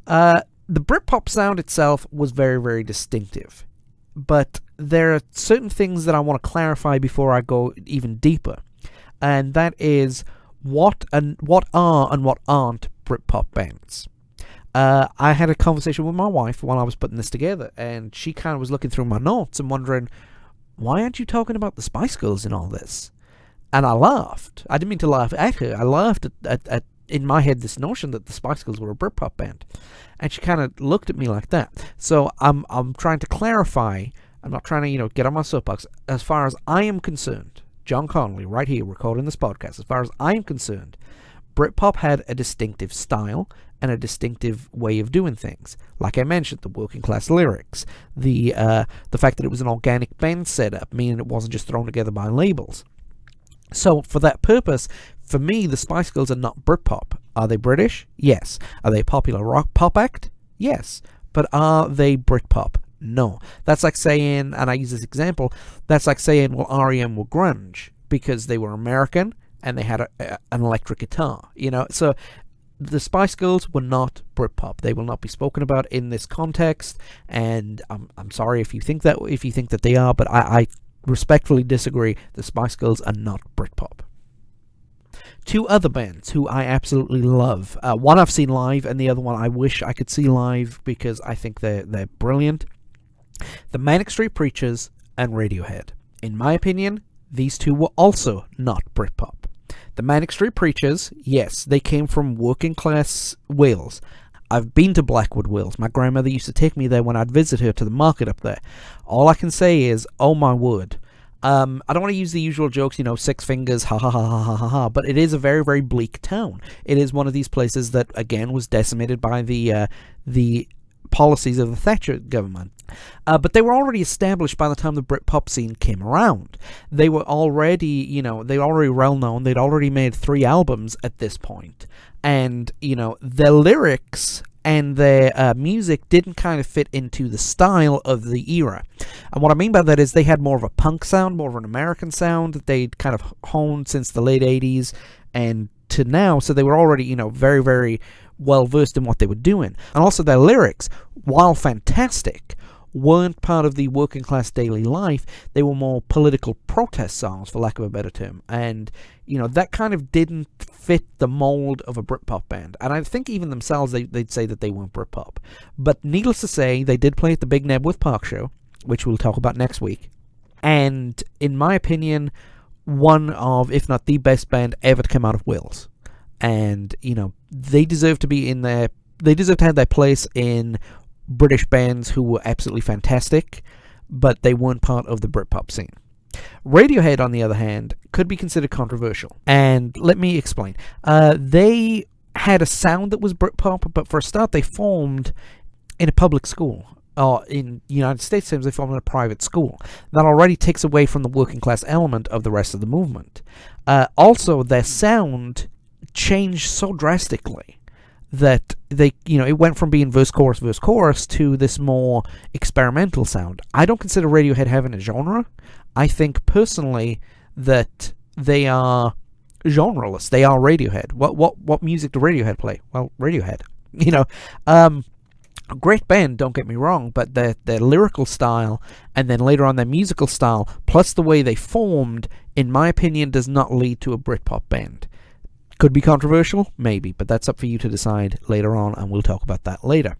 The Britpop sound itself was very, very distinctive. But there are certain things that I want to clarify before I go even deeper. And that is what are and what aren't Britpop bands. I had a conversation with my wife while I was putting this together, and she kind of was looking through my notes and wondering, why aren't you talking about the Spice Girls in all this? And I laughed. I didn't mean to laugh at her. I laughed at in my head, this notion that the Spice Girls were a Britpop band. And she kind of looked at me like that. So I'm trying to clarify. I'm not trying to, get on my soapbox. As far as I am concerned, John Connolly, right here, recording this podcast, as far as I am concerned, Britpop had a distinctive style and a distinctive way of doing things. Like I mentioned, the working class lyrics, the fact that it was an organic band setup, meaning it wasn't just thrown together by labels. So for that purpose, for me, the Spice Girls are not Britpop. Are they British? Yes. Are they a popular rock pop act? Yes. But are they Britpop? No. That's like saying, and I use this example, that's like saying, well, R.E.M. were grunge because they were American and they had an electric guitar. So the Spice Girls were not Britpop. They will not be spoken about in this context, and I'm sorry if you think that they are, but I respectfully disagree. The Spice Girls are not Britpop. Two other bands who I absolutely love. One I've seen live, and the other one I wish I could see live because I think they're brilliant. The Manic Street Preachers and Radiohead. In my opinion, these two were also not Britpop. The Manic Street Preachers, yes, they came from working class Wales. I've been to Blackwood, Wales. My grandmother used to take me there when I'd visit her to the market up there. All I can say is, oh my word. I don't want to use the usual jokes, six fingers, ha ha ha ha ha ha ha, but it is a very, very bleak town. It is one of these places that, again, was decimated by the policies of the Thatcher government. But they were already established by the time the Britpop scene came around. They were already, they were already well known. They'd already made 3 albums at this point. And, their lyrics and their music didn't kind of fit into the style of the era. And what I mean by that is they had more of a punk sound, more of an American sound that they'd kind of honed since the late 80s and to now. So they were already, very, very well versed in what they were doing. And also their lyrics, while fantastic, weren't part of the working class daily life. They were more political protest songs, for lack of a better term. And, that kind of didn't fit the mold of a Britpop band. And I think even themselves, they'd say that they weren't Britpop. But needless to say, they did play at the Big Nebworth Park show, which we'll talk about next week. And in my opinion, one of, if not the best band ever to come out of Wales. And, they deserve to be in there. They deserve to have their place in British bands who were absolutely fantastic, but they weren't part of the Britpop scene. Radiohead, on the other hand, could be considered controversial. And let me explain. They had a sound that was Britpop, but for a start, they formed in a public school. Or in United States terms, they formed in a private school. That already takes away from the working class element of the rest of the movement. Also, their sound changed so drastically that it went from being verse, chorus to this more experimental sound. I don't consider Radiohead having a genre. I think personally that they are genreless. They are Radiohead. What music do Radiohead play? Well, Radiohead. A great band, don't get me wrong, but their lyrical style and then later on their musical style, plus the way they formed, in my opinion, does not lead to a Britpop band. Could be controversial, maybe, but that's up for you to decide later on, and we'll talk about that later.